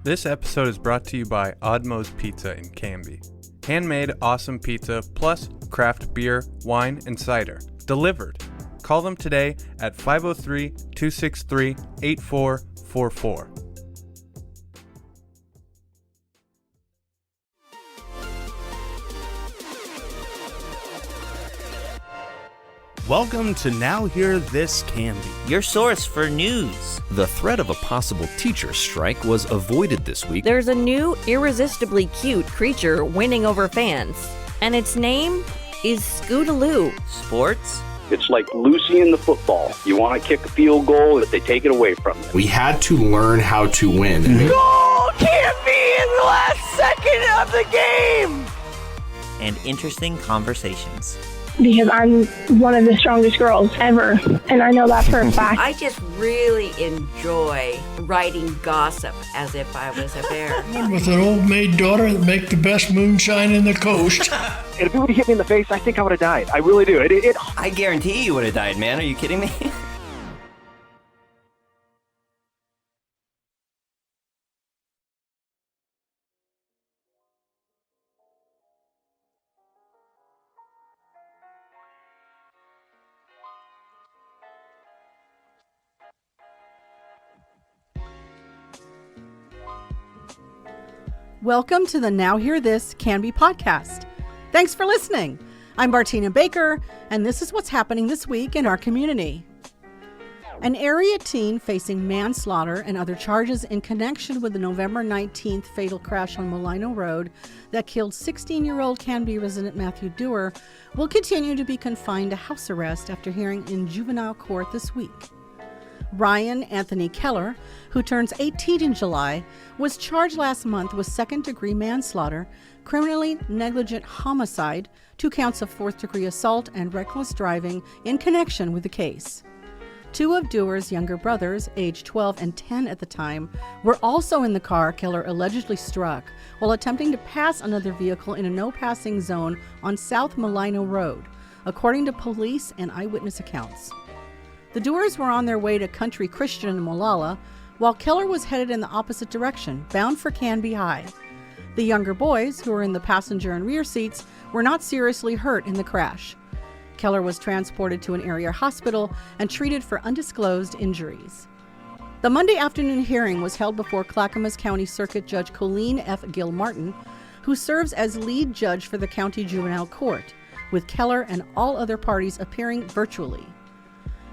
This episode is brought to you by Oddmo's Pizza in Canby. Handmade awesome pizza plus craft beer, wine, and cider. Delivered. Call them today at 503-263-8444. Welcome to Now Hear This Canby, your source for news. The threat of a possible teacher strike was avoided this week. There's a new, irresistibly cute creature winning over fans, and its name is Scootaloo. Sports? It's like Lucy in the football. You want to kick a field goal, if they take it away from you. We had to learn how to win. Goal can't be in the last second of the game! And interesting conversations. Because I'm one of the strongest girls ever, and I know that for a fact. I just really enjoy writing gossip as if I was a bear. With an old maid daughter that make the best moonshine in the coast. And if it would have hit me in the face, I think I would have died. I really do. I guarantee you would have died, man. Are you kidding me? Welcome to the Now Hear This Canby podcast. Thanks for listening. I'm Martina Baker, and this is what's happening this week in our community. An area teen facing manslaughter and other charges in connection with the November 19th fatal crash on Mulino Road that killed 16-year-old Canby resident Matthew Dewar will continue to be confined to house arrest after hearing in juvenile court this week. Ryan Anthony Keller, who turns 18 in July, was charged last month with second-degree manslaughter, criminally negligent homicide, 2 counts of fourth-degree assault, and reckless driving in connection with the case. 2 of Dewar's younger brothers, aged 12 and 10 at the time, were also in the car Keller allegedly struck while attempting to pass another vehicle in a no-passing zone on South Mulino Road, according to police and eyewitness accounts. The Dewars were on their way to Country Christian in Molalla, while Keller was headed in the opposite direction, bound for Canby High. The younger boys, who were in the passenger and rear seats, were not seriously hurt in the crash. Keller was transported to an area hospital and treated for undisclosed injuries. The Monday afternoon hearing was held before Clackamas County Circuit Judge Colleen F. Gilmartin, who serves as lead judge for the county juvenile court, with Keller and all other parties appearing virtually.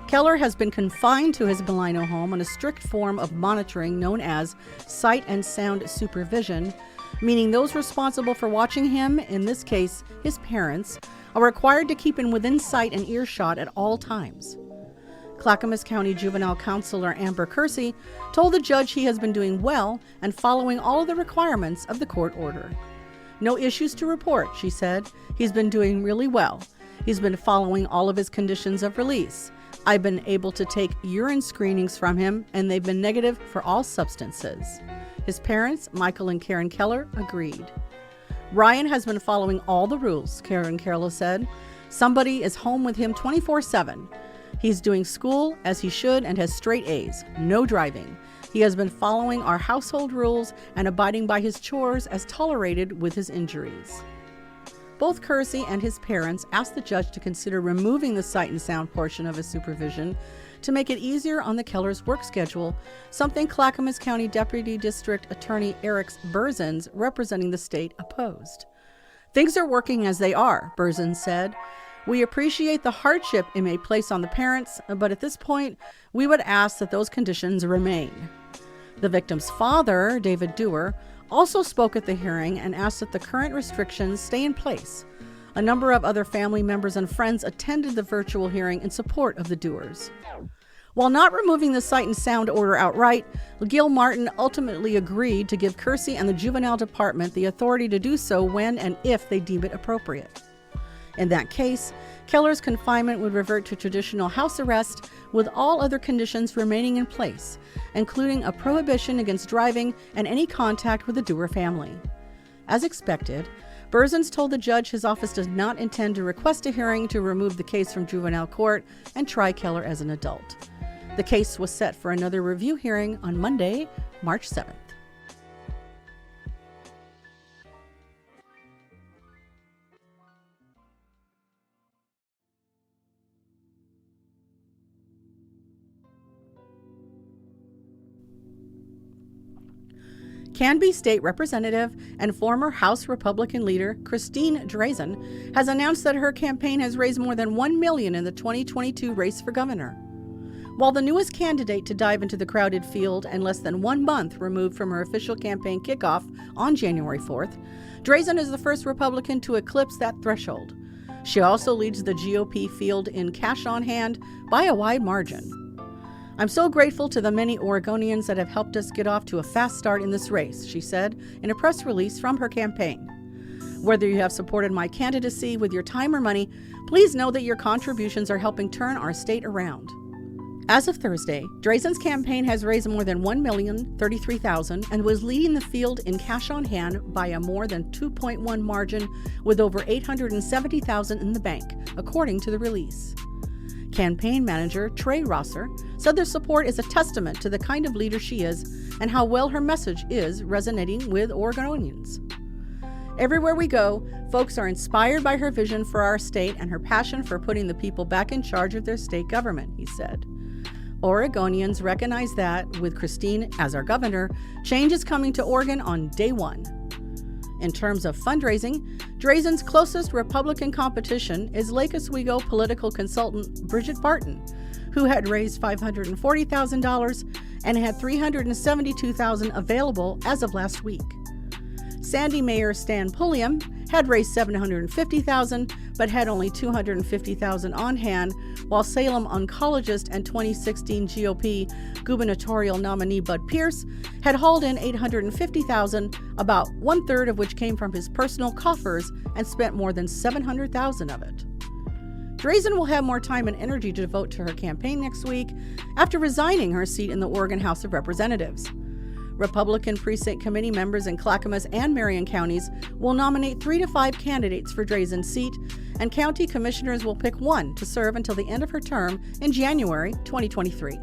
Keller has been confined to his Mulino home on a strict form of monitoring known as sight and sound supervision, meaning those responsible for watching him, in this case his parents, are required to keep him within sight and earshot at all times. Clackamas County Juvenile Counselor Amber Kersey told the judge he has been doing well and following all of the requirements of the court order. No issues to report, she said. He's been doing really well. He's been following all of his conditions of release. I've been able to take urine screenings from him, and they've been negative for all substances. His parents, Michael and Karen Keller, agreed. Ryan has been following all the rules, Karen Keller said. Somebody is home with him 24/7. He's doing school as he should and has straight A's, no driving. He has been following our household rules and abiding by his chores as tolerated with his injuries. Both Kersey and his parents asked the judge to consider removing the sight and sound portion of his supervision to make it easier on the Keller's work schedule, something Clackamas County Deputy District Attorney Eric Burzins, representing the state, opposed. Things are working as they are, Burzins said. We appreciate the hardship it may place on the parents, but at this point, we would ask that those conditions remain. The victim's father, David Dewar, also spoke at the hearing and asked that the current restrictions stay in place. A number of other family members and friends attended the virtual hearing in support of the Dewars. While not removing the sight and sound order outright, Gilmartin ultimately agreed to give Kersey and the Juvenile Department the authority to do so when and if they deem it appropriate. In that case, Keller's confinement would revert to traditional house arrest, with all other conditions remaining in place, including a prohibition against driving and any contact with the Dewar family. As expected, Burzins told the judge his office does not intend to request a hearing to remove the case from juvenile court and try Keller as an adult. The case was set for another review hearing on Monday, March 7th. Canby State Representative and former House Republican leader Christine Drazen has announced that her campaign has raised more than $1 million in the 2022 race for governor. While the newest candidate to dive into the crowded field and less than 1 month removed from her official campaign kickoff on January 4th, Drazen is the first Republican to eclipse that threshold. She also leads the GOP field in cash on hand by a wide margin. "I'm so grateful to the many Oregonians that have helped us get off to a fast start in this race," she said in a press release from her campaign. "Whether you have supported my candidacy with your time or money, please know that your contributions are helping turn our state around." As of Thursday, Drazen's campaign has raised more than $1,033,000 and was leading the field in cash on hand by a more than 2.1 margin with over $870,000 in the bank, according to the release. Campaign manager Trey Rosser said their support is a testament to the kind of leader she is and how well her message is resonating with Oregonians. "Everywhere we go, folks are inspired by her vision for our state and her passion for putting the people back in charge of their state government," he said. Oregonians recognize that, with Christine as our governor, change is coming to Oregon on day one. In terms of fundraising, Drazen's closest Republican competition is Lake Oswego political consultant Bridget Barton, who had raised $540,000 and had $372,000 available as of last week. Sandy Mayor Stan Pulliam had raised $750,000 but had only $250,000 on hand, while Salem oncologist and 2016 GOP gubernatorial nominee Bud Pierce had hauled in $850,000, about 1/3 of which came from his personal coffers, and spent more than $700,000 of it. Drazen will have more time and energy to devote to her campaign next week after resigning her seat in the Oregon House of Representatives. Republican precinct committee members in Clackamas and Marion counties will nominate 3 to 5 candidates for Drazen's seat, and county commissioners will pick one to serve until the end of her term in January 2023.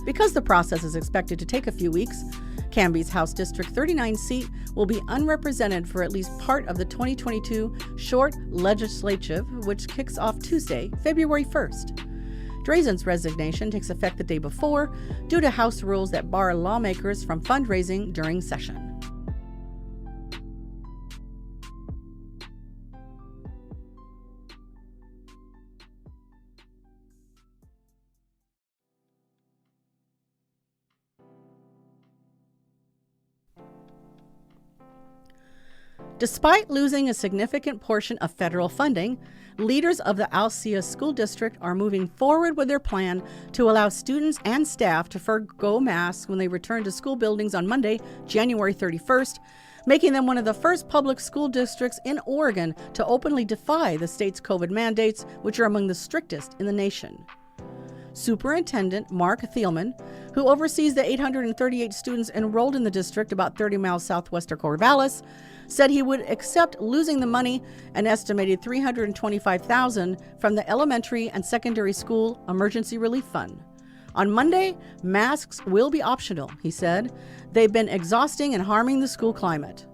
Because the process is expected to take a few weeks, Canby's House District 39 seat will be unrepresented for at least part of the 2022 short legislative, which kicks off Tuesday, February 1st. Drazen's resignation takes effect the day before due to House rules that bar lawmakers from fundraising during session. Despite losing a significant portion of federal funding, leaders of the Alsea School District are moving forward with their plan to allow students and staff to forgo masks when they return to school buildings on Monday, January 31st, making them one of the first public school districts in Oregon to openly defy the state's COVID mandates, which are among the strictest in the nation. Superintendent Mark Thielman, who oversees the 838 students enrolled in the district about 30 miles southwest of Corvallis, said he would accept losing the money, an estimated $325,000 from the Elementary and Secondary School Emergency Relief Fund. On Monday, masks will be optional, he said. They've been exhausting and harming the school climate.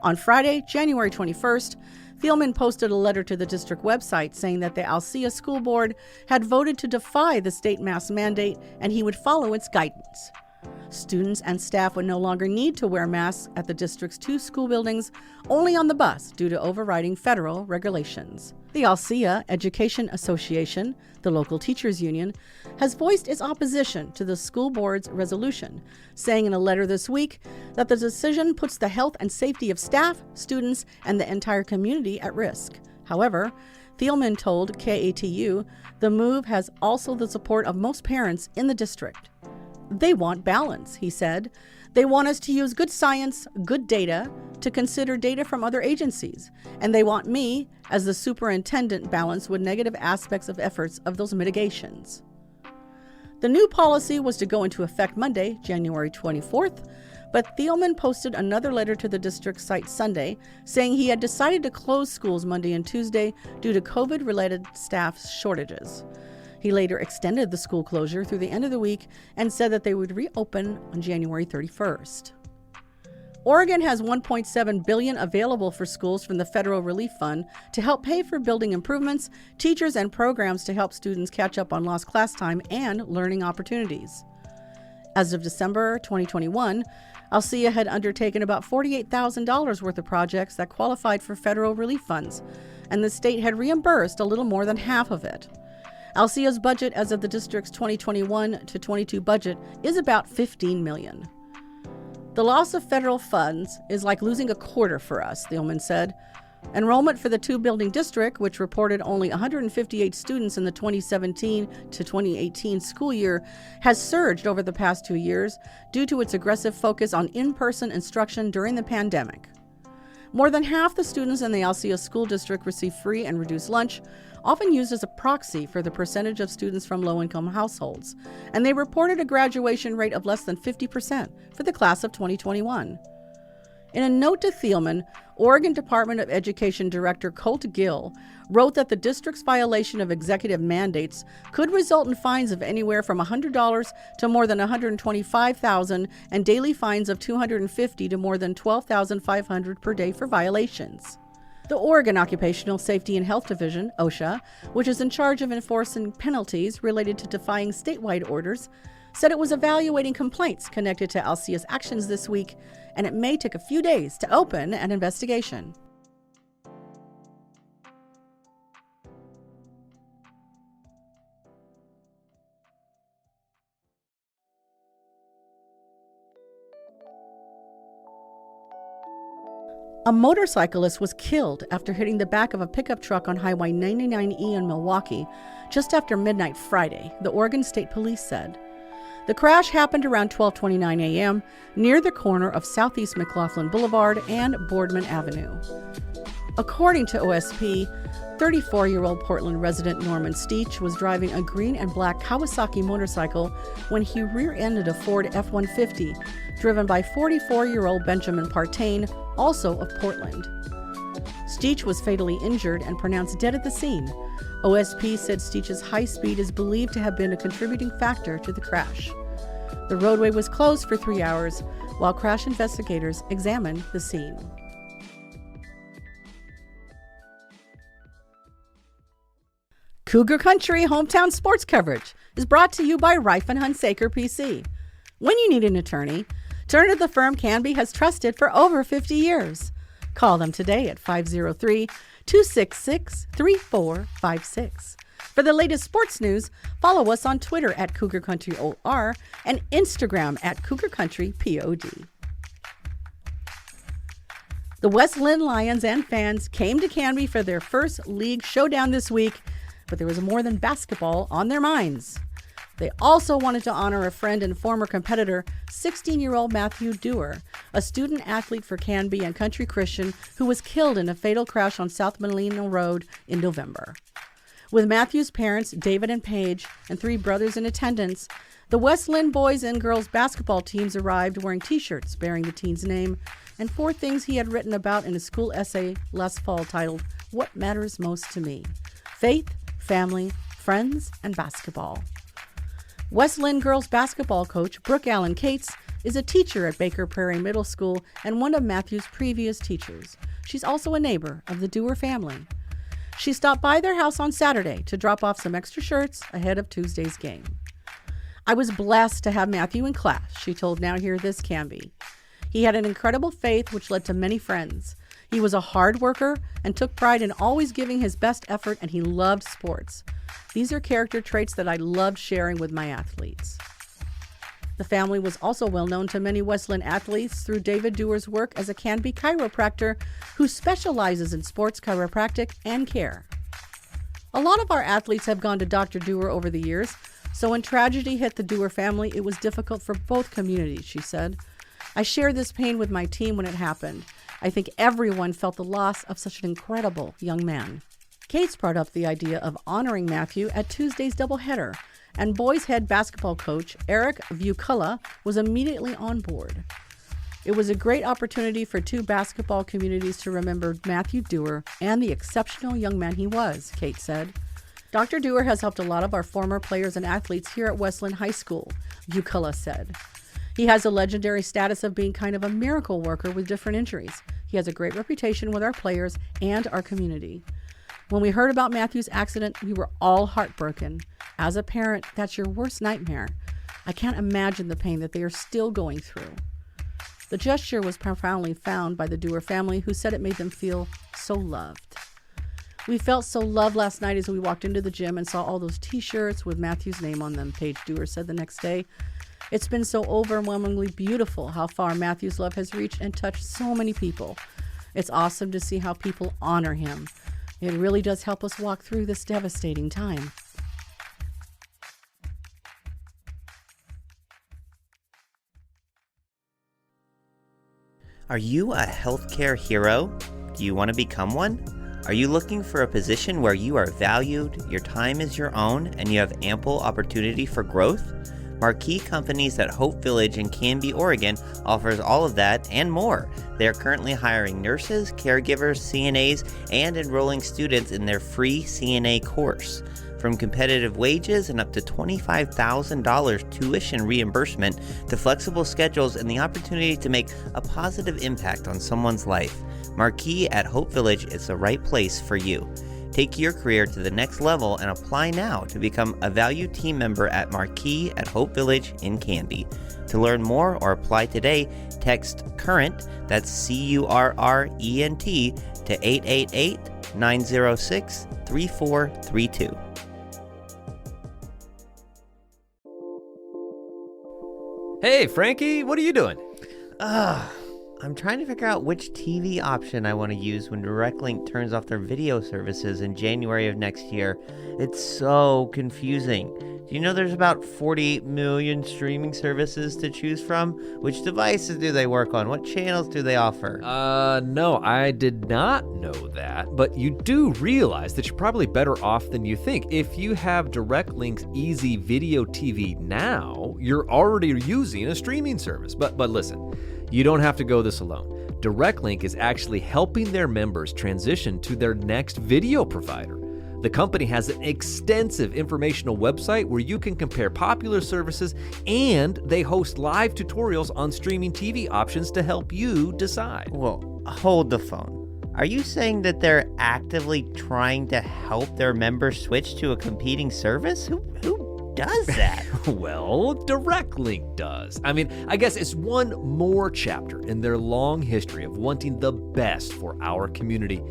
On Friday, January 21st, Thielman posted a letter to the district website saying that the Alsea School Board had voted to defy the state mask mandate and he would follow its guidance. Students and staff would no longer need to wear masks at the district's 2 school buildings, only on the bus due to overriding federal regulations. The Alsea Education Association, the local teachers union, has voiced its opposition to the school board's resolution, saying in a letter this week that the decision puts the health and safety of staff, students, and the entire community at risk. However, Thielman told KATU the move has also the support of most parents in the district. They want balance, he said. They want us to use good science, good data, to consider data from other agencies. And they want me, as the superintendent, balance with negative aspects of efforts of those mitigations. The new policy was to go into effect Monday, January 24th, but Thielman posted another letter to the district site Sunday saying he had decided to close schools Monday and Tuesday due to COVID-related staff shortages. He later extended the school closure through the end of the week and said that they would reopen on January 31st. Oregon has $1.7 billion available for schools from the Federal Relief Fund to help pay for building improvements, teachers, and programs to help students catch up on lost class time and learning opportunities. As of December 2021, Alsea had undertaken about $48,000 worth of projects that qualified for federal relief funds, and the state had reimbursed a little more than half of it. Alsea's budget as of the district's 2021 to 22 budget is about $15 million. The loss of federal funds is like losing a quarter for us, Thielman said. Enrollment for the two-building district, which reported only 158 students in the 2017 to 2018 school year, has surged over the past 2 years due to its aggressive focus on in-person instruction during the pandemic. More than half the students in the Alsea School District receive free and reduced lunch, often used as a proxy for the percentage of students from low-income households, and they reported a graduation rate of less than 50% for the class of 2021. In a note to Thielman, Oregon Department of Education Director Colt Gill wrote that the district's violation of executive mandates could result in fines of anywhere from $100 to more than $125,000 and daily fines of $250 to more than $12,500 per day for violations. The Oregon Occupational Safety and Health Division, OSHA, which is in charge of enforcing penalties related to defying statewide orders, said it was evaluating complaints connected to Alsea's actions this week, and it may take a few days to open an investigation. A motorcyclist was killed after hitting the back of a pickup truck on Highway 99E in Milwaukee just after midnight Friday, the Oregon State Police said. The crash happened around 12:29 a.m. near the corner of Southeast McLaughlin Boulevard and Boardman Avenue. According to OSP, 34-year-old Portland resident Norman Steach was driving a green and black Kawasaki motorcycle when he rear-ended a Ford F-150 driven by 44-year-old Benjamin Partain, also of Portland. Steach was fatally injured and pronounced dead at the scene. OSP said Steach's high speed is believed to have been a contributing factor to the crash. The roadway was closed for 3 hours while crash investigators examined the scene. Cougar Country Hometown Sports Coverage is brought to you by Reif & Hunsaker PC. When you need an attorney, turn to the firm Canby has trusted for over 50 years. Call them today at 503-266-3456. For the latest sports news, follow us on Twitter at Cougar Country OR and Instagram at Cougar Country POD. The West Linn Lions and fans came to Canby for their first league showdown this week, but there was more than basketball on their minds. They also wanted to honor a friend and former competitor, 16-year-old Matthew Dewar, a student athlete for Canby and Country Christian who was killed in a fatal crash on South Mulino Road in November. With Matthew's parents, David and Paige, and 3 brothers in attendance, the West Linn boys and girls basketball teams arrived wearing T-shirts bearing the teen's name and 4 things he had written about in a school essay last fall titled, What Matters Most to Me? Faith, Family, Friends, and Basketball. West Linn girls basketball coach Brooke Allen Cates is a teacher at Baker Prairie Middle School and one of Matthew's previous teachers. She's also a neighbor of the Dewar family. She stopped by their house on Saturday to drop off some extra shirts ahead of Tuesday's game. I was blessed to have Matthew in class, she told Now Hear This Canby. He had an incredible faith which led to many friends. He was a hard worker and took pride in always giving his best effort, and he loved sports. These are character traits that I loved sharing with my athletes. The family was also well known to many West Linn athletes through David Dewar's work as a Canby chiropractor who specializes in sports chiropractic and care. A lot of our athletes have gone to Dr. Dewar over the years, so when tragedy hit the Dewar family, it was difficult for both communities, she said. I shared this pain with my team when it happened. I think everyone felt the loss of such an incredible young man. Cates brought up the idea of honoring Matthew at Tuesday's doubleheader, and boys head basketball coach Eric Vucula was immediately on board. It was a great opportunity for 2 basketball communities to remember Matthew Dewar and the exceptional young man he was, Kate said. Dr. Dewar has helped a lot of our former players and athletes here at West Linn High School, Vucula said. He has a legendary status of being kind of a miracle worker with different injuries. He has a great reputation with our players and our community. When we heard about Matthew's accident, we were all heartbroken. As a parent, that's your worst nightmare. I can't imagine the pain that they are still going through. The gesture was profoundly found by the Dewar family, who said it made them feel so loved. We felt so loved last night as we walked into the gym and saw all those t-shirts with Matthew's name on them, Paige Dewar said the next day. It's been so overwhelmingly beautiful how far Matthew's love has reached and touched so many people. It's awesome to see how people honor him. It really does help us walk through this devastating time. Are you a healthcare hero? Do you want to become one? Are you looking for a position where you are valued, your time is your own, and you have ample opportunity for growth? Marquee Companies at Hope Village in Canby, Oregon offers all of that and more. They are currently hiring nurses, caregivers, CNAs, and enrolling students in their free CNA course. From competitive wages and up to $25,000 tuition reimbursement to flexible schedules and the opportunity to make a positive impact on someone's life, Marquee at Hope Village is the right place for you. Take your career to the next level and apply now to become a valued team member at Marquee at Hope Village in Canby. To learn more or apply today, text CURRENT, that's CURRENT, to 888-906-3432. Hey, Frankie, what are you doing? I'm trying to figure out which TV option I want to use when DirectLink turns off their video services in January of next year. It's so confusing. Do you know there's about 40 million streaming services to choose from? Which devices do they work on? What channels do they offer? No, I did not know that. But you do realize that you're probably better off than you think. If you have DirectLink's Easy Video TV now, you're already using a streaming service. But listen, you don't have to go this alone. DirectLink is actually helping their members transition to their next video provider. The company has an extensive informational website where you can compare popular services, and they host live tutorials on streaming TV options to help you decide. Well, hold the phone. Are you saying that they're actively trying to help their members switch to a competing service? Who does that? Well, DirectLink does. I mean, I guess it's one more chapter in their long history of wanting the best for our community.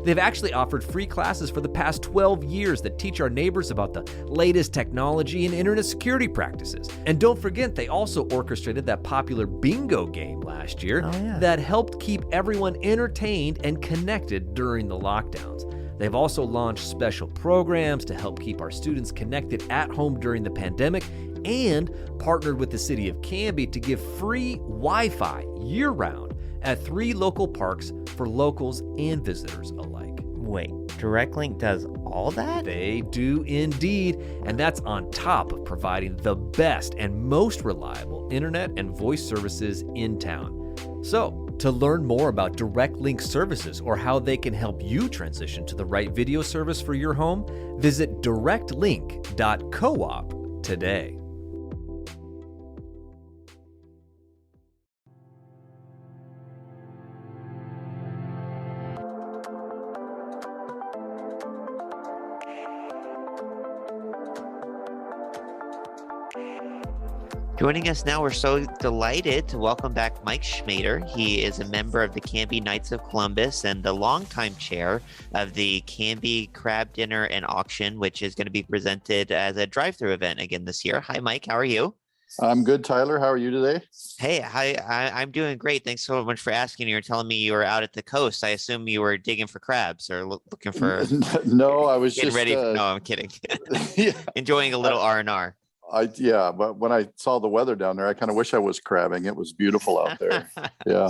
They've actually offered free classes for the past 12 years that teach our neighbors about the latest technology and internet security practices. And don't forget, they also orchestrated that popular bingo game last year that helped keep everyone entertained and connected during the lockdowns. They've also launched special programs to help keep our students connected at home during the pandemic, and partnered with the city of Canby to give free Wi-Fi year-round at 3 local parks for locals and visitors alike. Wait, DirectLink does all that? They do indeed, and that's on top of providing the best and most reliable internet and voice services in town. So, to learn more about DirectLink services or how they can help you transition to the right video service for your home, visit directlink.coop today. Joining us now, we're so delighted to welcome back Mike Schmader. He is a member of the Canby Knights of Columbus and the longtime chair of the Canby Crab Dinner and Auction, which is going to be presented as a drive-thru event again this year. Hi, Mike. How are you? I'm good, Tyler. How are you today? Hey, I'm doing great. Thanks so much for asking. You were telling me you were out at the coast. I assume you were digging for crabs or looking for... No, I was getting just... ready. No, I'm kidding. Yeah. Enjoying a little R&R. But when I saw the weather down there, I kind of wish I was crabbing. It was beautiful out there. Yeah,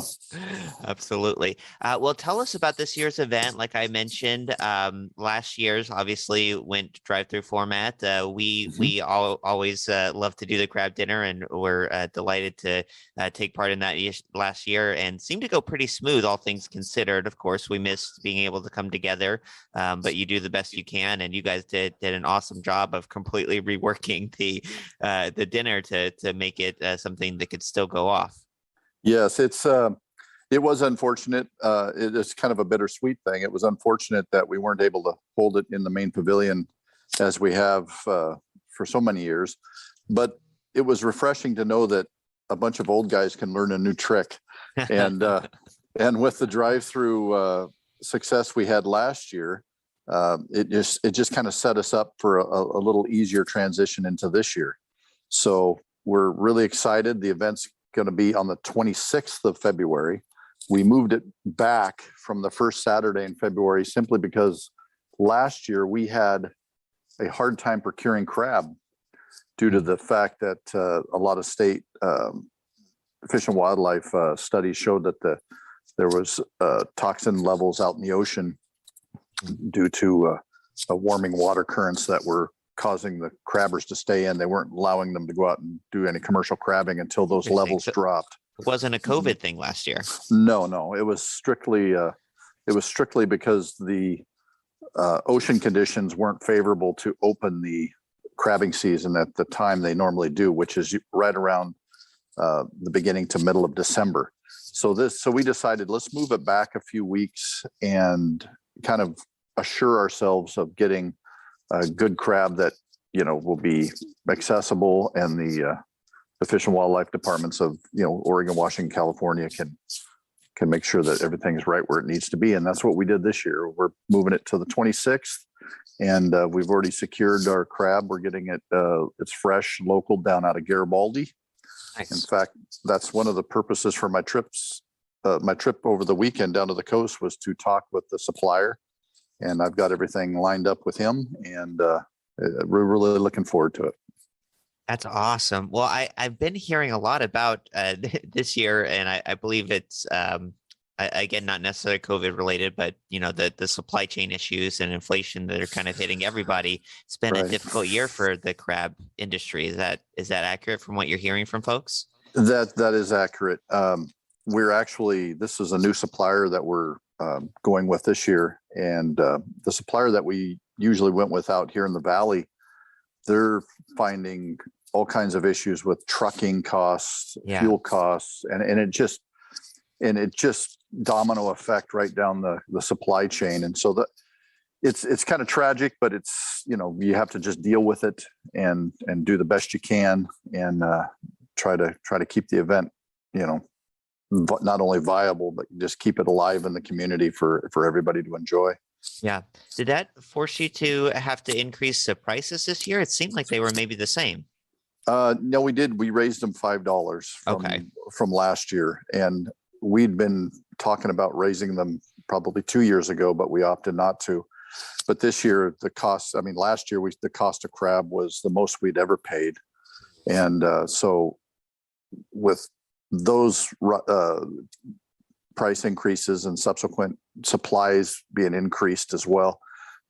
absolutely. Well, tell us about this year's event. Like I mentioned, last year's obviously went drive-through format. We always love to do the crab dinner, and we're delighted to take part in that last year, and seemed to go pretty smooth, all things considered. Of course, we missed being able to come together, but you do the best you can, and you guys did an awesome job of completely reworking the dinner to make it something that could still go off. Yes, it was unfortunate. It's kind of a bittersweet thing. It was unfortunate that we weren't able to hold it in the main pavilion as we have for so many years, but it was refreshing to know that a bunch of old guys can learn a new trick And with the drive-through success we had last year, it just kind of set us up for a little easier transition into this year. So we're really excited. The event's going to be on the 26th of February. We moved it back from the first Saturday in February simply because last year we had a hard time procuring crab due to the fact that a lot of state Fish and Wildlife studies showed that there was toxin levels out in the ocean due to warming water currents that were causing the crabbers to stay in. They weren't allowing them to go out and do any commercial crabbing until those levels dropped. It wasn't a COVID thing last year. No, it was strictly because the ocean conditions weren't favorable to open the crabbing season at the time they normally do, which is right around the beginning to middle of December. So we decided, let's move it back a few weeks and kind of assure ourselves of getting a good crab that, will be accessible, and the Fish and Wildlife departments of, Oregon, Washington, California can make sure that everything's right where it needs to be. And that's what we did this year. We're moving it to the 26th, and we've already secured our crab. We're getting it, it's fresh, local, down out of Garibaldi. Nice. In fact, that's one of the purposes for my trips. My trip over the weekend down to the coast was to talk with the supplier, and I've got everything lined up with him, and we're really looking forward to it. That's awesome. Well, I've been hearing a lot about this year, and I believe it's again, not necessarily COVID related, but the supply chain issues and inflation that are kind of hitting everybody. It's been a difficult year for the crab industry. Is that accurate from what you're hearing from folks? That is accurate. This is a new supplier that we're going with this year, and the supplier that we usually went with out here in the Valley, they're finding all kinds of issues with trucking costs, fuel costs, and it just domino effect right down the supply chain. And so it's kind of tragic, but it's, you have to just deal with it and do the best you can, and try to keep the event, not only viable, but just keep it alive in the community for everybody to enjoy. Yeah. Did that force you to have to increase the prices this year? It seemed like they were maybe the same. No, we did. We raised them $5 from last year, and we'd been talking about raising them probably 2 years ago, but we opted not to. But this year, last year the cost of crab was the most we'd ever paid, and so with those price increases and subsequent supplies being increased as well,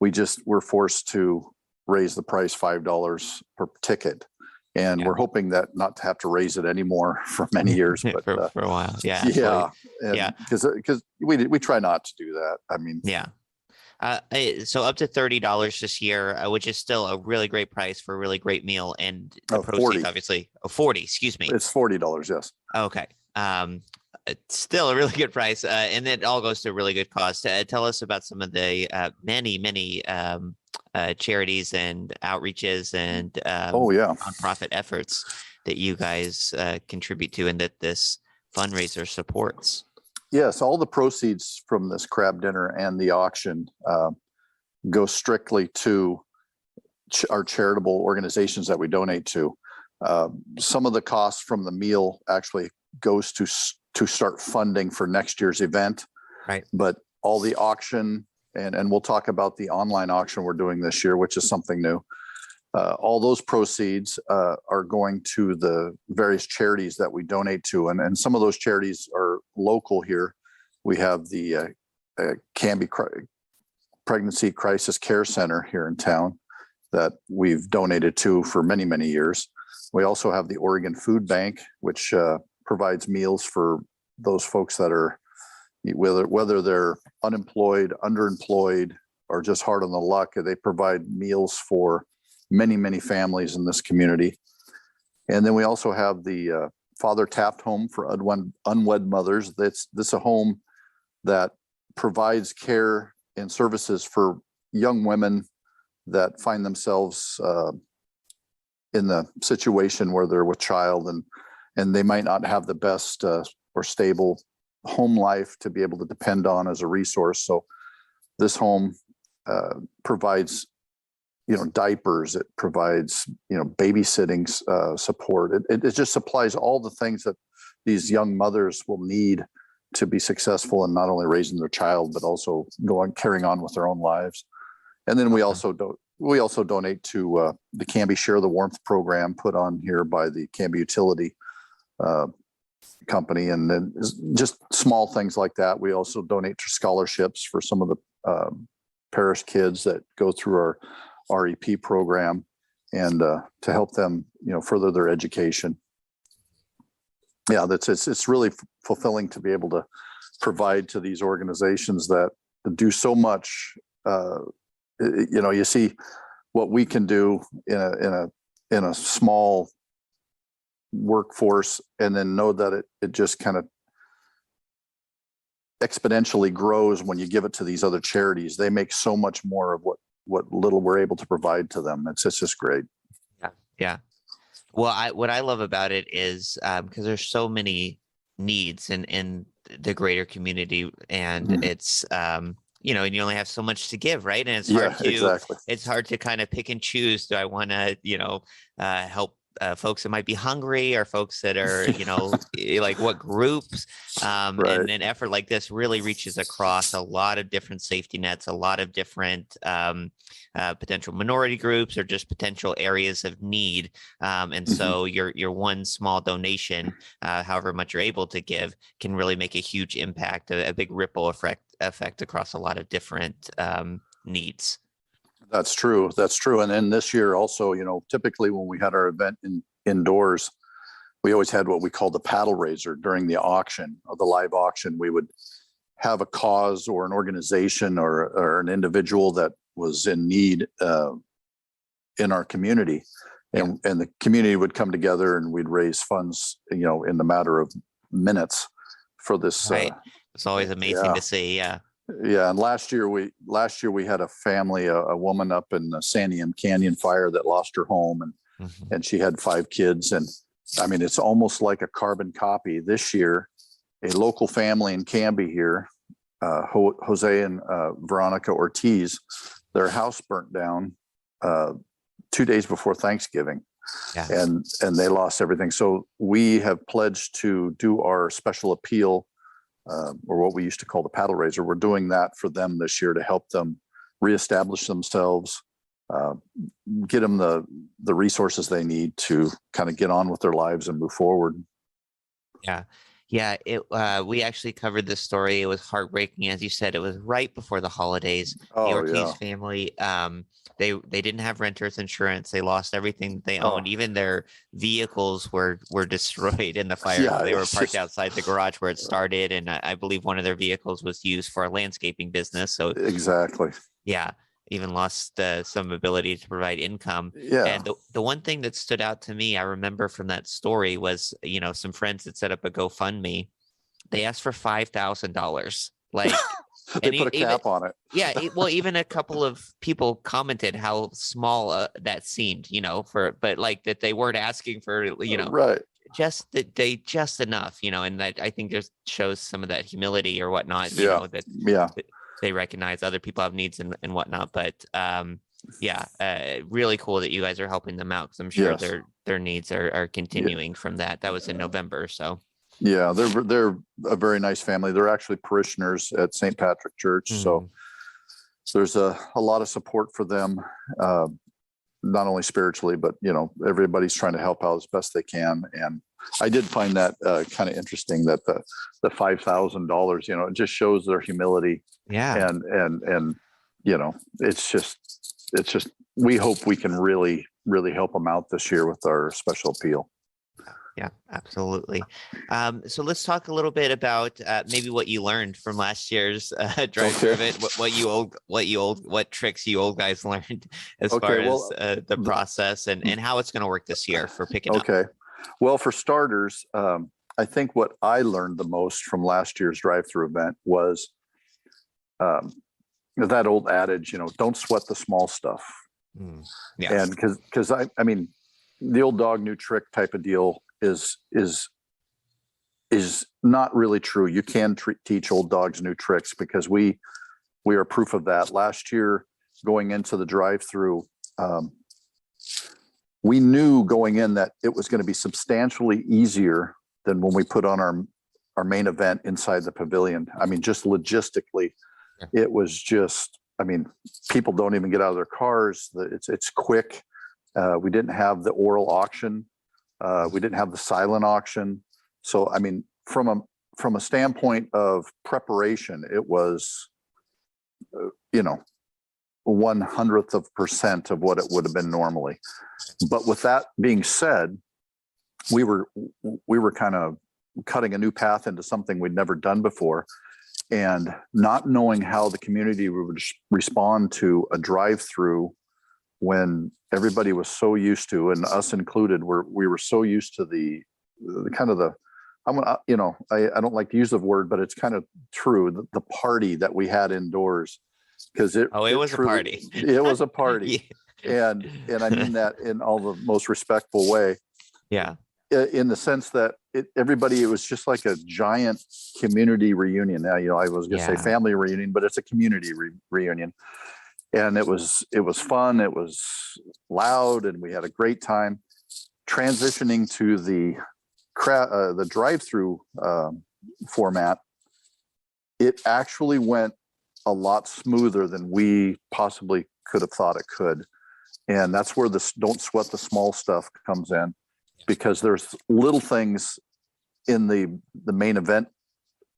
we're forced to raise the price $5 per ticket. And we're hoping that not to have to raise it anymore for many years, but for a while. Because we try not to do that. So up to $30 this year, which is still a really great price for a really great meal, and the proceeds 40. Obviously 40. Excuse me. It's $40. Yes. Okay. It's still a really good price, and it all goes to a really good cause. Tell us about some of the many charities and outreaches and nonprofit efforts that you guys contribute to, and that this fundraiser supports. Yes, all the proceeds from this crab dinner and the auction go strictly to our charitable organizations that we donate to. Some of the costs from the meal actually goes to start funding for next year's event. Right. But all the auction, and we'll talk about the online auction we're doing this year, which is something new. All those proceeds are going to the various charities that we donate to. And some of those charities are local here. We have the Canby Pregnancy Crisis Care Center here in town that we've donated to for many, many years. We also have the Oregon Food Bank, which provides meals for those folks that are, whether they're unemployed, underemployed, or just hard on the luck. They provide meals for many, many families in this community. And then we also have the Father Taft Home for Unwed Mothers. This is a home that provides care and services for young women that find themselves in the situation where they're with child, and they might not have the best or stable home life to be able to depend on as a resource. So this home provides, diapers. It provides, babysitting support. It just supplies all the things that these young mothers will need to be successful in not only raising their child, but also carrying on with their own lives. And then we also donate to the Canby Share the Warmth program put on here by the Canby Utility company. And then just small things like that. We also donate to scholarships for some of the parish kids that go through our REP program, and to help them, further their education. Yeah, it's really fulfilling to be able to provide to these organizations that do so much. You see what we can do in a small workforce, and then know that it just kind of exponentially grows when you give it to these other charities. They make so much more of what little we're able to provide to them. It's just great. Yeah. Well, what I love about it is because there's so many needs in the greater community, and it's and you only have so much to give, right? And it's hard to kind of pick and choose. Do I want to help folks that might be hungry, or folks that are like what groups? Right. And an effort like this really reaches across a lot of different safety nets, a lot of different potential minority groups, or just potential areas of need. And so your one small donation, however much you're able to give, can really make a huge impact, a big ripple effect across a lot of different needs. That's true. And then this year also, typically when we had our event indoors, we always had what we call the paddle raiser during the auction, or the live auction. We would have a cause or an organization or an individual that was in need in our community, and the community would come together, and we'd raise funds, in the matter of minutes for this. Right. It's always amazing to see. Yeah. Yeah, and last year we had a family, a woman up in the Santiam Canyon fire that lost her home, and she had 5 kids, and I mean, it's almost like a carbon copy. This year, a local family in Canby here, Jose and Veronica Ortiz, their house burnt down 2 days before Thanksgiving, and they lost everything. So we have pledged to do our special appeal, or what we used to call the paddle raiser. We're doing that for them this year to help them reestablish themselves, get them the resources they need to kind of get on with their lives and move forward. Yeah. We actually covered this story. It was heartbreaking. As you said, it was right before the holidays. The Ortiz family, they didn't have renter's insurance. They lost everything they owned. Even their vehicles were destroyed in the fire. They were parked outside the garage where it started, and I believe one of their vehicles was used for a landscaping business. So exactly. Yeah. Even lost some ability to provide income. Yeah. And the one thing that stood out to me, I remember from that story, was, some friends that set up a GoFundMe. They asked for $5,000. Like, they put a cap on it. Yeah. Well, even a couple of people commented how small that seemed, but like that they weren't asking for, right. Just enough, and that I think just shows some of that humility or whatnot, that they recognize other people have needs and whatnot. But really cool that you guys are helping them out, because I'm sure their needs are continuing from that. That was in November. So yeah, they're a very nice family. They're actually parishioners at St. Patrick Church. So there's a lot of support for them, not only spiritually, but everybody's trying to help out as best they can. And I did find that kind of interesting, that the $5,000, it just shows their humility. Yeah. And it's just, we hope we can really, really help them out this year with our special appeal. Yeah, absolutely. So let's talk a little bit about maybe what you learned from last year's drive-thru event. What tricks you old guys learned as far as the process and how it's going to work this year for picking up. Okay. Well, for starters, I think what I learned the most from last year's drive-thru event was that old adage, don't sweat the small stuff. Yes. And because I mean, the old dog, new trick type of deal is is not really true. You can teach old dogs new tricks, because we are proof of that. Last year, going into the drive-thru, we knew going in that it was going to be substantially easier than when we put on our main event inside the pavilion. I mean, just logistically, it was just, I mean, people don't even get out of their cars. It's quick. We didn't have the oral auction. We didn't have the silent auction. So, I mean, from a standpoint of preparation, it was, 1/100% of what it would have been normally. But with that being said, we were kind of cutting a new path into something we'd never done before, and not knowing how the community would respond to a drive-through when everybody was so used to, and us included, we were so used to the kind of the, I don't like to use the word, but it's kind of true, the party that we had indoors. Because it was truly, a party. It was a party. Yeah. And I mean that in all the most respectful way. Yeah. In the sense that it was just like a giant community reunion. Now, I was going to say family reunion, but it's a community reunion. And it was fun. It was loud, and we had a great time. Transitioning to the drive-through format, it actually went a lot smoother than we possibly could have thought it could. And that's where this don't sweat the small stuff comes in, because there's little things in the main event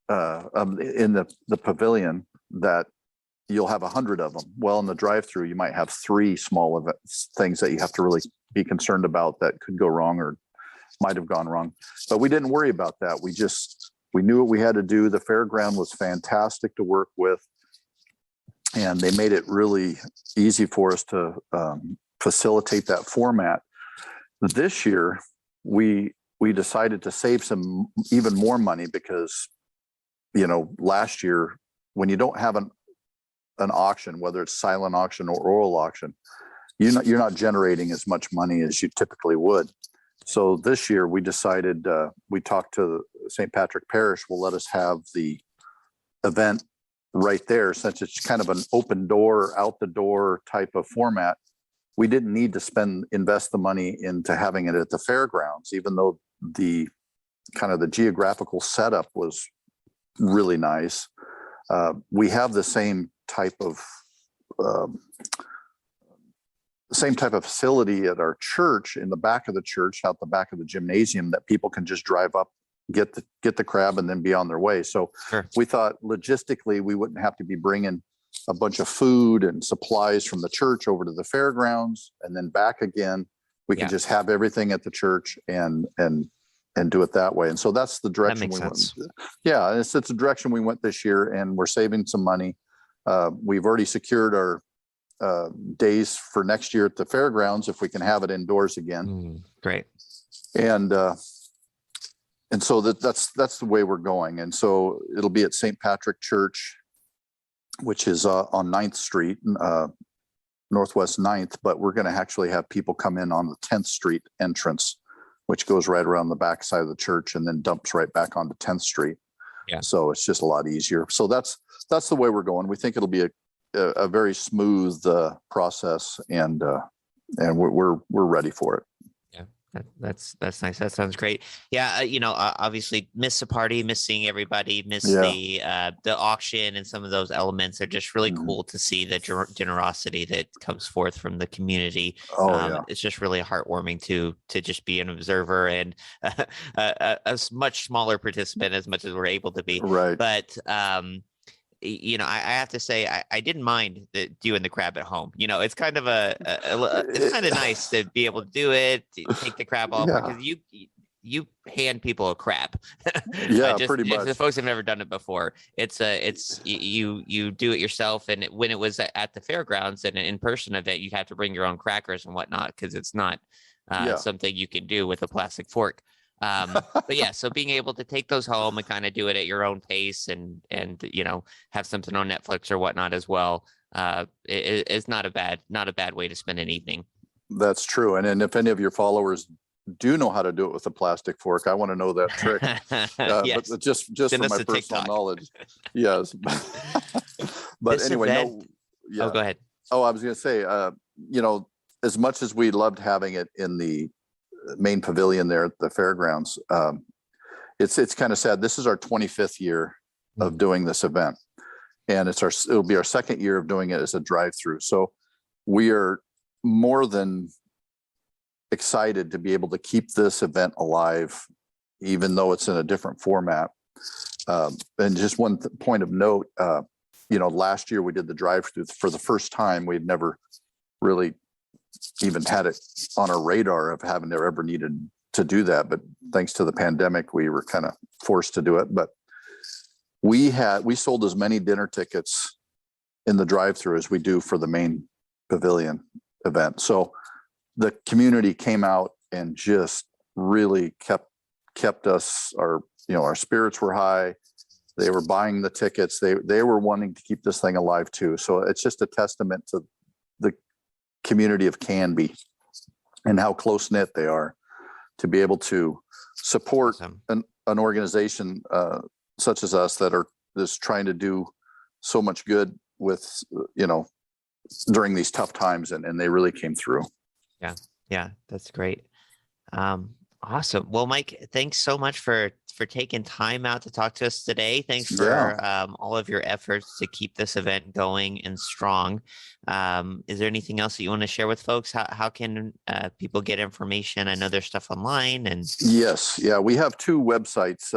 in the pavilion that you'll have 100 of them. Well, in the drive-through, you might have 3 small things that you have to really be concerned about that could go wrong or might have gone wrong. But we didn't worry about that. We knew what we had to do. The fairground was fantastic to work with, and they made it really easy for us to facilitate that format. This year, we decided to save some even more money, because last year, when you don't have an auction, whether it's silent auction or oral auction, you're not generating as much money as you typically would. So this year we decided, we talked to St. Patrick Parish will let us have the event right there, since it's kind of an open door, out the door type of format. We didn't need to invest the money into having it at the fairgrounds, even though the kind of the geographical setup was really nice. We have the same type of facility at our church, in the back of the church, out the back of the gymnasium, that people can just drive up, get the crab, and then be on their way. So we thought logistically we wouldn't have to be bringing a bunch of food and supplies from the church over to the fairgrounds and then back again. We could just have everything at the church and do it that way. And so that's the direction we went. Yeah, it's the direction we went this year, and we're saving some money. We've already secured our days for next year at the fairgrounds, if we can have it indoors again. Great. And so that's the way we're going. And so it'll be at St. Patrick Church, which is on 9th Street, Northwest 9th, but we're going to actually have people come in on the 10th Street entrance, which goes right around the back side of the church and then dumps right back onto 10th Street. Yeah. So it's just a lot easier. So that's the way we're going. We think it'll be a very smooth process, and we're ready for it. That's nice. That sounds great. Yeah, obviously miss the party, miss seeing everybody, miss the auction, and some of those elements are just really cool to see the generosity that comes forth from the community. It's just really heartwarming to just be an observer and a much smaller participant as much as we're able to be. Right. But I have to say, I didn't mind doing the crab at home. It's kind of it's kind of nice to be able to do it, take the crab off, because you hand people a crab. Yeah, pretty much. The folks have never done it before. It's you do it yourself. And when it was at the fairgrounds and an in-person event, you have to bring your own crackers and whatnot, because it's not something you can do with a plastic fork. But yeah, so being able to take those home and kind of do it at your own pace and have something on Netflix or whatnot as well, is not a bad way to spend an evening. That's true. And if any of your followers do know how to do it with a plastic fork, I want to know that trick. Yes. But just Send for us my a personal TikTok. knowledge. Yes. But This anyway, event- Oh, go ahead. Oh, I was going to say, as much as we loved having it in the main pavilion there at the fairgrounds, it's kind of sad. This is our 25th year of doing this event, and it'll be our second year of doing it as a drive-through. So we are more than excited to be able to keep this event alive, even though it's in a different format. And just one point of note, last year we did the drive-through for the first time. We'd never really even had it on our radar of having ever needed to do that. But thanks to the pandemic, we were kind of forced to do it. But we sold as many dinner tickets in the drive-through as we do for the main pavilion event. So the community came out and just really kept us, our spirits were high. They were buying the tickets. They were wanting to keep this thing alive too. So it's just a testament to the community of Canby and how close knit they are to be able to support an organization such as us that are just trying to do so much good with, during these tough times, and they really came through. Yeah, that's great. Awesome. Well, Mike, thanks so much for taking time out to talk to us today. Thanks for all of your efforts to keep this event going and strong. Is there anything else that you want to share with folks? How can people get information? I know there's stuff online and Yes. Yeah. We have two websites,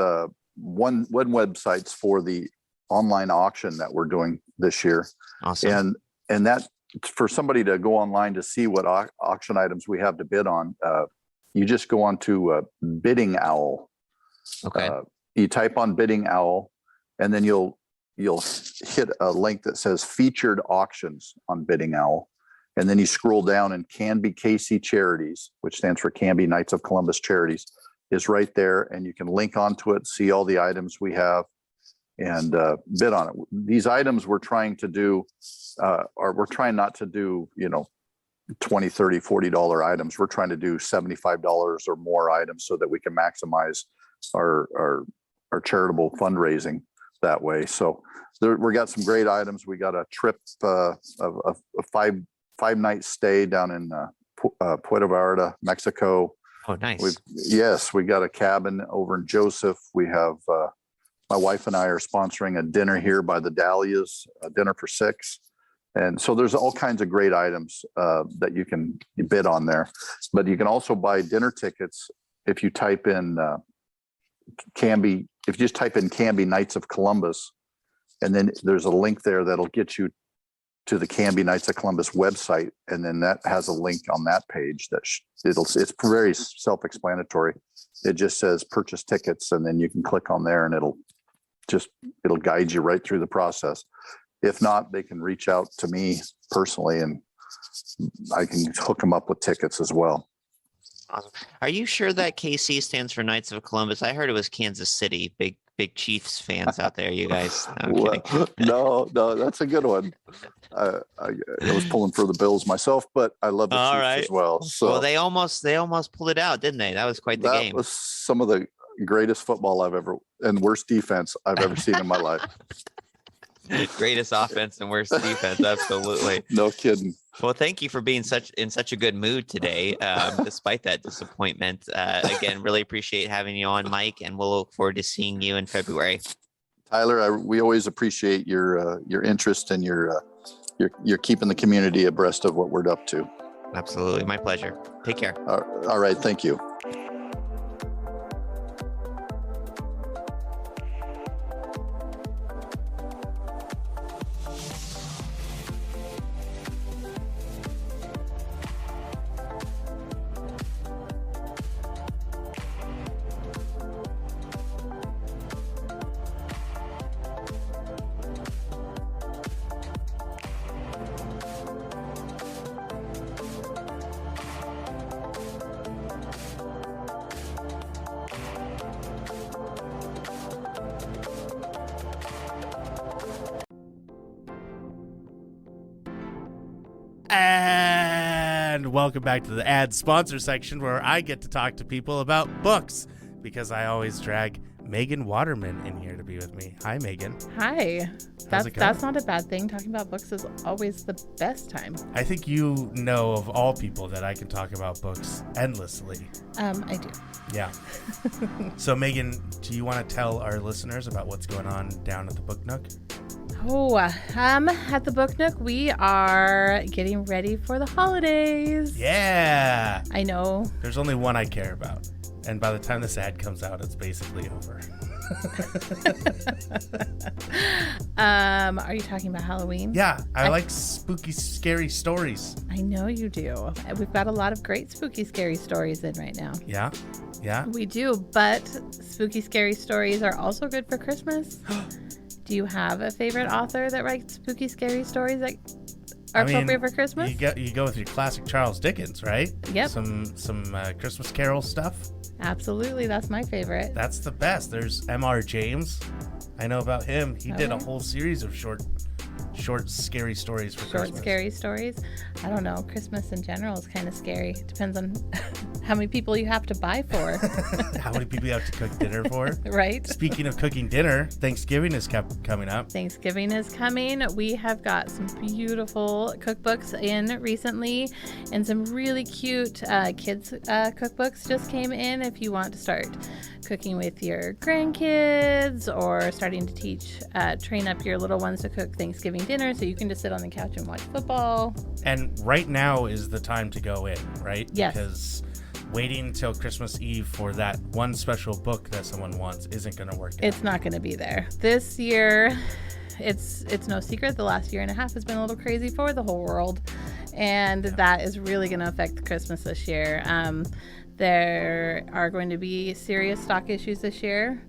one website's for the online auction that we're doing this year. Awesome. And that for somebody to go online to see what auction items we have to bid on, you just go on to Bidding Owl. Okay. You type on Bidding Owl, and then you'll hit a link that says featured auctions on Bidding Owl. And then you scroll down, and Canby KC Charities, which stands for Canby Knights of Columbus Charities, is right there. And you can link onto it, see all the items we have, and bid on it. These items we're trying to do, we're trying not to do, $20, $30, $40 items. We're trying to do $75 or more items so that we can maximize our charitable fundraising that way. So we got some great items. We got a trip, a 5-night stay down in Puerto Vallarta, Mexico. Oh, nice. We got a cabin over in Joseph. We have my wife and I are sponsoring a dinner here by the Dahlias, a dinner for 6. And so there's all kinds of great items that you can bid on there. But you can also buy dinner tickets if you type in Canby. If you just type in Canby Knights of Columbus, and then there's a link there that'll get you to the Canby Knights of Columbus website, and then that has a link on that page that it's very self-explanatory. It just says purchase tickets, and then you can click on there, and it'll guide you right through the process. If not, they can reach out to me personally, and I can hook them up with tickets as well. Awesome. Are you sure that KC stands for Knights of Columbus? I heard it was Kansas City. Big Chiefs fans out there, you guys. No, that's a good one. I was pulling for the Bills myself, but I love the Chiefs as well. So well, they almost pulled it out, didn't they? That was quite the game. That was some of the greatest football and worst defense I've ever seen in my life. Greatest offense and worst defense, absolutely. No kidding. Well, thank you for being in such a good mood today, despite that disappointment. Again, really appreciate having you on, Mike, and we'll look forward to seeing you in February. Tyler, we always appreciate your interest and you're keeping the community abreast of what we're up to. Absolutely, my pleasure. Take care. All right, thank you. And and welcome back to the ad sponsor section where I get to talk to people about books because I always drag Megan Waterman in here to be with me. Hi, Megan. Hi. That's not a bad thing. Talking about books is always the best time. I think you know of all people that I can talk about books endlessly. I do. Yeah. So, Megan, do you want to tell our listeners about what's going on down at the Book Nook? Oh, at the Book Nook, we are getting ready for the holidays. Yeah. I know. There's only one I care about. And by the time this ad comes out, it's basically over. Are you talking about Halloween? Yeah, I like spooky, scary stories. I know you do. We've got a lot of great spooky, scary stories in right now. Yeah, yeah. We do, but spooky, scary stories are also good for Christmas. Do you have a favorite author that writes spooky, scary stories that are appropriate for Christmas? You go with your classic Charles Dickens, right? Yep. Some Christmas Carol stuff. Absolutely, that's my favorite. That's the best. There's M.R. James. I know about him. He did a whole series of short scary stories for Christmas. Short scary stories. I don't know. Christmas in general is kind of scary. It depends on how many people you have to buy for. How many people you have to cook dinner for. Right. Speaking of cooking dinner, Thanksgiving is coming up. Thanksgiving is coming. We have got some beautiful cookbooks in recently, and some really cute kids cookbooks just came in if you want to start cooking with your grandkids or starting to train up your little ones to cook Thanksgiving dinner so you can just sit on the couch and watch football. And right now is the time to go in, right? Yes. Because waiting until Christmas Eve for that one special book that someone wants isn't going to work out. It's not going to be there. This year, it's no secret, the last year and a half has been a little crazy for the whole world. And that is really going to affect Christmas this year. There are going to be serious stock issues this year.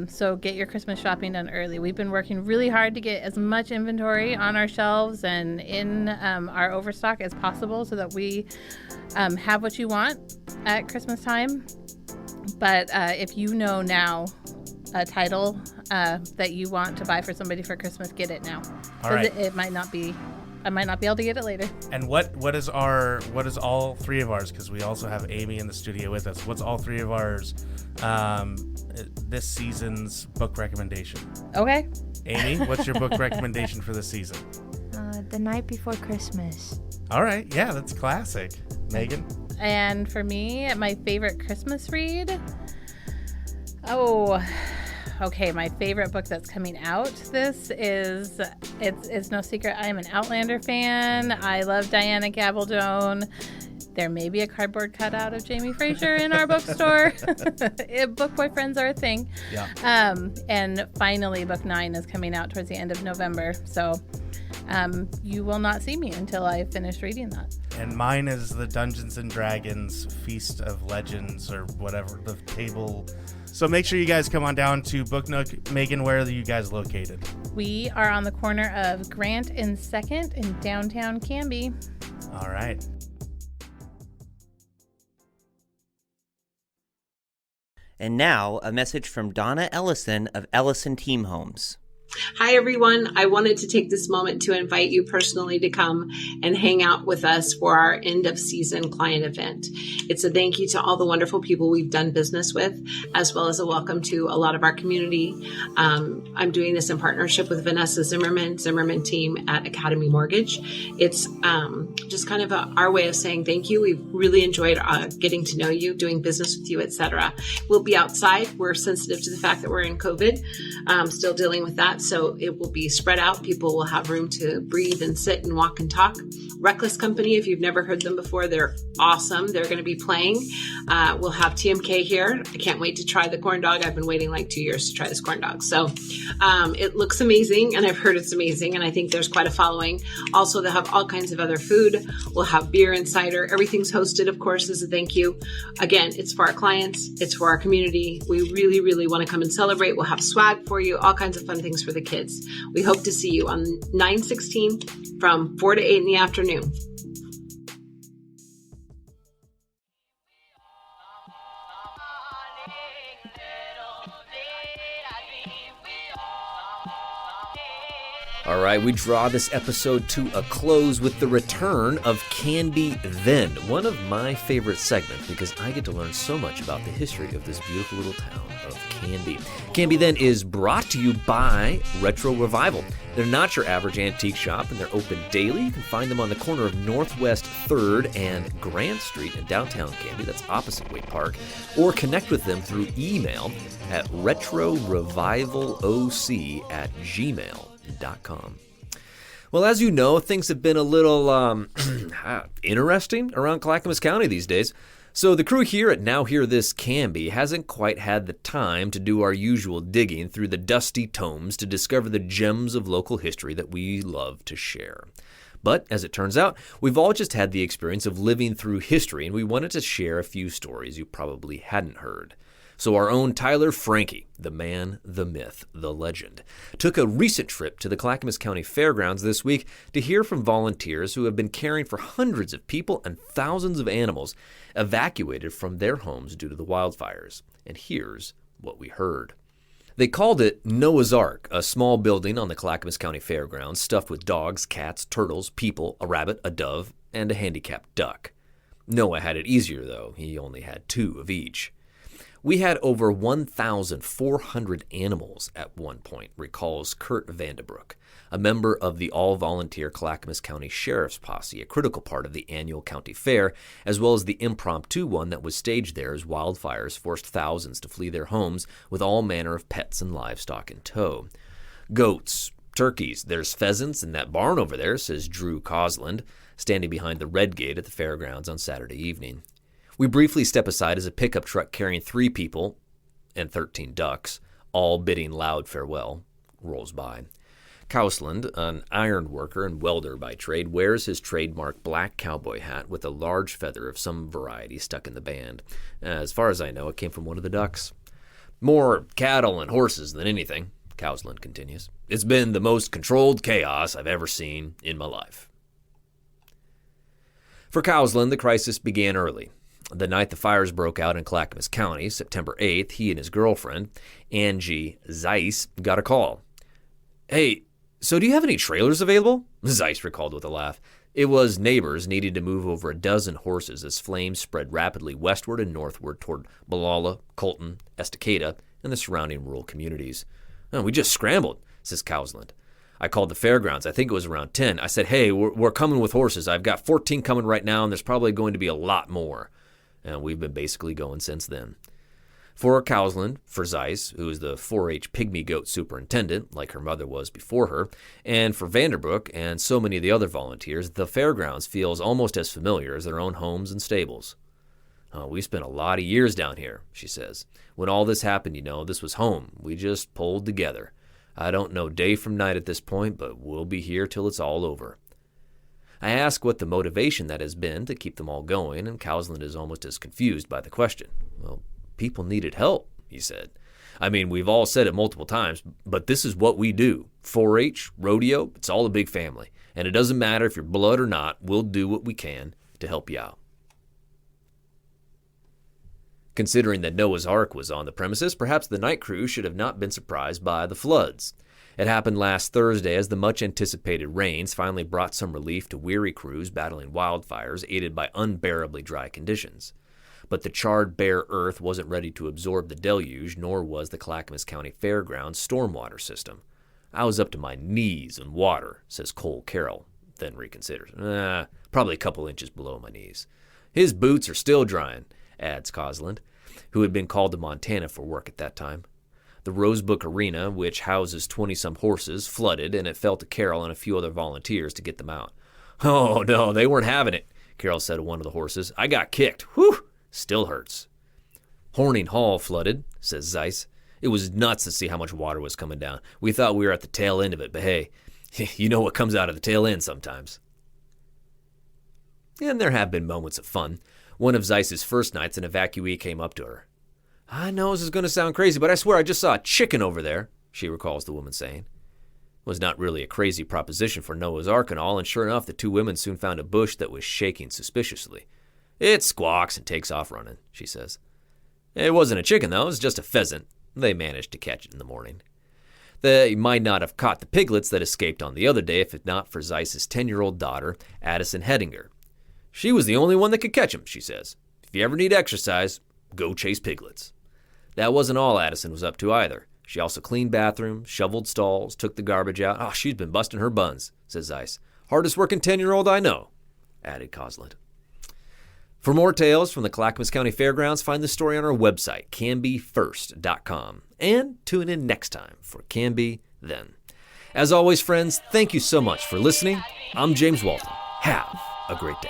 So get your Christmas shopping done early. We've been working really hard to get as much inventory on our shelves and in our overstock as possible so that we have what you want at Christmas time. But if you know now a title that you want to buy for somebody for Christmas, get it now. All right. It might not be... I might not be able to get it later. And what is all three of ours, because we also have Amy in the studio with us. What's all three of ours this season's book recommendation? Okay. Amy, what's your book recommendation for this season? The Night Before Christmas. All right. Yeah, that's classic. Megan? And for me, my favorite Christmas read? Okay, my favorite book that's coming out it's no secret I am an Outlander fan. I love Diana Gabaldon. There may be a cardboard cutout of Jamie Fraser in our bookstore. Book boyfriends are a thing. Yeah. And finally, book 9 is coming out towards the end of November. So you will not see me until I finish reading that. And mine is the Dungeons and Dragons Feast of Legends or whatever, the table. So make sure you guys come on down to Book Nook. Megan, where are you guys located? We are on the corner of Grant and 2nd in downtown Canby. All right. And now, a message from Donna Ellison of Ellison Team Homes. Hi, everyone. I wanted to take this moment to invite you personally to come and hang out with us for our end of season client event. It's a thank you to all the wonderful people we've done business with, as well as a welcome to a lot of our community. I'm doing this in partnership with Vanessa Zimmerman team at Academy Mortgage. It's just kind of our way of saying thank you. We've really enjoyed getting to know you, doing business with you, etc. We'll be outside. We're sensitive to the fact that we're in COVID, still dealing with that. So it will be spread out. People will have room to breathe and sit and walk and talk. Reckless Company, if you've never heard them before, they're awesome. They're going to be playing. We'll have TMK here. I can't wait to try the corn dog. I've been waiting like 2 years to try this corn dog. So it looks amazing, and I've heard it's amazing, and I think there's quite a following. Also, they'll have all kinds of other food. We'll have beer and cider. Everything's hosted, of course, as a thank you. Again, it's for our clients. It's for our community. We really, really want to come and celebrate. We'll have swag for you, all kinds of fun things for the kids. We hope to see you on 9/16 from 4 to 8 in the afternoon. All right, we draw this episode to a close with the return of Canby Then, one of my favorite segments because I get to learn so much about the history of this beautiful little town of Canby. Canby Then is brought to you by Retro Revival. They're not your average antique shop, and they're open daily. You can find them on the corner of Northwest 3rd and Grant Street in downtown Canby. That's opposite Wake Park. Or connect with them through email at retrorevivalOC@gmail.com. Well, as you know, things have been a little interesting around Clackamas County these days. So the crew here at Now Hear This Canby hasn't quite had the time to do our usual digging through the dusty tomes to discover the gems of local history that we love to share. But as it turns out, we've all just had the experience of living through history, and we wanted to share a few stories you probably hadn't heard. So our own Tyler Franke, the man, the myth, the legend, took a recent trip to the Clackamas County Fairgrounds this week to hear from volunteers who have been caring for hundreds of people and thousands of animals evacuated from their homes due to the wildfires. And here's what we heard. They called it Noah's Ark, a small building on the Clackamas County Fairgrounds stuffed with dogs, cats, turtles, people, a rabbit, a dove, and a handicapped duck. Noah had it easier, though. He only had 2 of each. We had over 1,400 animals at one point, recalls Kurt Vandebrook, a member of the all-volunteer Clackamas County Sheriff's Posse, a critical part of the annual county fair, as well as the impromptu one that was staged there as wildfires forced thousands to flee their homes with all manner of pets and livestock in tow. Goats, turkeys, there's pheasants in that barn over there, says Drew Cosland, standing behind the red gate at the fairgrounds on Saturday evening. We briefly step aside as a pickup truck carrying 3 people and 13 ducks, all bidding loud farewell, rolls by. Cowsland, an iron worker and welder by trade, wears his trademark black cowboy hat with a large feather of some variety stuck in the band. As far as I know, it came from one of the ducks. More cattle and horses than anything, Cowsland continues. It's been the most controlled chaos I've ever seen in my life. For Cowsland, the crisis began early. The night the fires broke out in Clackamas County, September 8th, he and his girlfriend, Angie Zeiss, got a call. Hey, so do you have any trailers available? Zeiss recalled with a laugh. It was neighbors needing to move over a dozen horses as flames spread rapidly westward and northward toward Balala, Colton, Estacada, and the surrounding rural communities. Oh, we just scrambled, says Cowsland. I called the fairgrounds. I think it was around 10. I said, hey, we're coming with horses. I've got 14 coming right now, and there's probably going to be a lot more. And we've been basically going since then. For Cowsland, for Zeiss, who is the 4-H pygmy goat superintendent, like her mother was before her, and for Vanderbrook and so many of the other volunteers, the fairgrounds feels almost as familiar as their own homes and stables. We spent a lot of years down here, she says. When all this happened, this was home. We just pulled together. I don't know day from night at this point, but we'll be here till it's all over. I ask what the motivation that has been to keep them all going, and Cowsland is almost as confused by the question. Well, people needed help, he said. I mean, we've all said it multiple times, but this is what we do. 4-H, rodeo, it's all a big family. And it doesn't matter if you're blood or not, we'll do what we can to help you out. Considering that Noah's Ark was on the premises, perhaps the night crew should have not been surprised by the floods. It happened last Thursday as the much-anticipated rains finally brought some relief to weary crews battling wildfires aided by unbearably dry conditions. But the charred, bare earth wasn't ready to absorb the deluge, nor was the Clackamas County Fairgrounds stormwater system. I was up to my knees in water, says Cole Carroll, then reconsiders. Probably a couple inches below my knees. His boots are still drying, adds Cosland, who had been called to Montana for work at that time. The Rosebrook Arena, which houses 20-some horses, flooded, and it fell to Carroll and a few other volunteers to get them out. Oh, no, they weren't having it, Carroll said to one of the horses. I got kicked. Whew, still hurts. Horning Hall flooded, says Zeiss. It was nuts to see how much water was coming down. We thought we were at the tail end of it, but hey, you know what comes out of the tail end sometimes. And there have been moments of fun. One of Zeiss's first nights, an evacuee came up to her. I know this is going to sound crazy, but I swear I just saw a chicken over there, she recalls the woman saying. It was not really a crazy proposition for Noah's Ark and all, and sure enough, the 2 women soon found a bush that was shaking suspiciously. It squawks and takes off running, she says. It wasn't a chicken, though. It was just a pheasant. They managed to catch it in the morning. They might not have caught the piglets that escaped on the other day if not for Zeiss's 10-year-old daughter, Addison Hedinger. She was the only one that could catch them, she says. If you ever need exercise, go chase piglets. That wasn't all Addison was up to either. She also cleaned bathrooms, shoveled stalls, took the garbage out. Oh, she's been busting her buns, says Zeiss. Hardest working 10-year-old I know, added Coslet. For more tales from the Clackamas County Fairgrounds, find the story on our website, canbyfirst.com. And tune in next time for Canby Then. As always, friends, thank you so much for listening. I'm James Walton. Have a great day.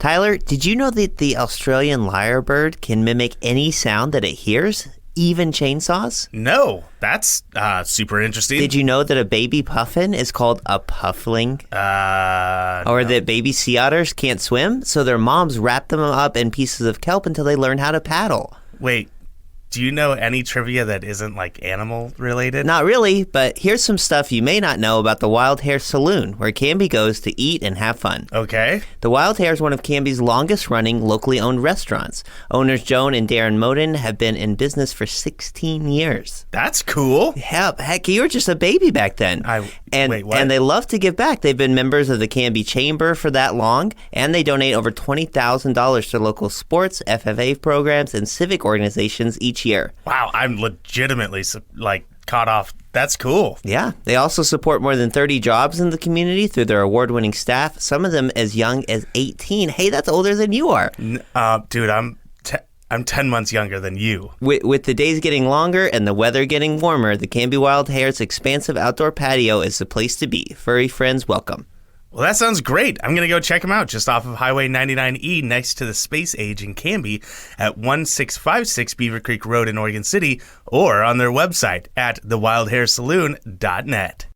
Tyler, did you know that the Australian lyrebird can mimic any sound that it hears, even chainsaws? No, that's super interesting. Did you know that a baby puffin is called a puffling? Or that baby sea otters can't swim, so their moms wrap them up in pieces of kelp until they learn how to paddle? Wait, do you know any trivia that isn't like animal related? Not really, but here's some stuff you may not know about the Wild Hare Saloon, where Canby goes to eat and have fun. Okay. The Wild Hare is one of Canby's longest running locally owned restaurants. Owners Joan and Darren Moden have been in business for 16 years. That's cool. Yeah, heck, you were just a baby back then. Wait, what? And they love to give back. They've been members of the Canby Chamber for that long, and they donate over $20,000 to local sports, FFA programs, and civic organizations each year. Wow, I'm legitimately caught off. That's cool. Yeah, they also support more than 30 jobs in the community through their award-winning staff, some of them as young as 18. Hey, that's older than you are. Dude, I'm 10 months younger than you. With the days getting longer and the weather getting warmer, the Canby Wild Hare's expansive outdoor patio is the place to be. Furry friends welcome. Well, that sounds great. I'm going to go check them out just off of Highway 99E next to the Space Age in Canby at 1656 Beaver Creek Road in Oregon City, or on their website at thewildharesaloon.net.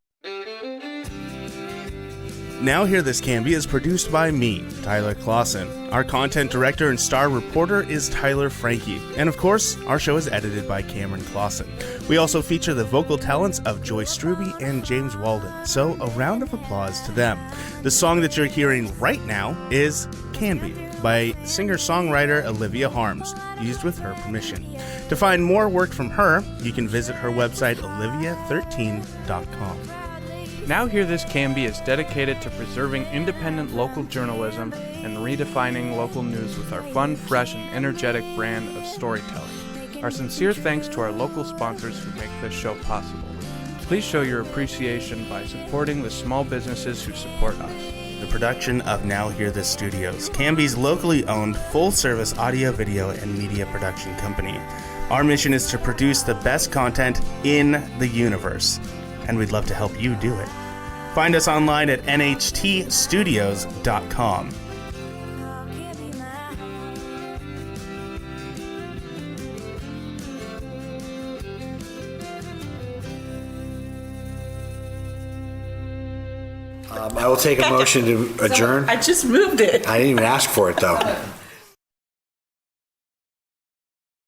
Now Hear This Canby is produced by me, Tyler Clausen. Our content director and star reporter is Tyler Frankie. And of course, our show is edited by Cameron Clausen. We also feature the vocal talents of Joyce Struby and James Walden. So a round of applause to them. The song that you're hearing right now is Canby by singer-songwriter Olivia Harms, used with her permission. To find more work from her, you can visit her website, olivia13.com. Now Hear This Canby is dedicated to preserving independent local journalism and redefining local news with our fun, fresh, and energetic brand of storytelling. Our sincere thanks to our local sponsors who make this show possible. Please show your appreciation by supporting the small businesses who support us. The production of Now Hear This Studios, Canby's locally owned full-service audio, video, and media production company. Our mission is to produce the best content in the universe, and we'd love to help you do it. Find us online at nhtstudios.com. I will take a motion to adjourn. I just moved it. I didn't even ask for it, though.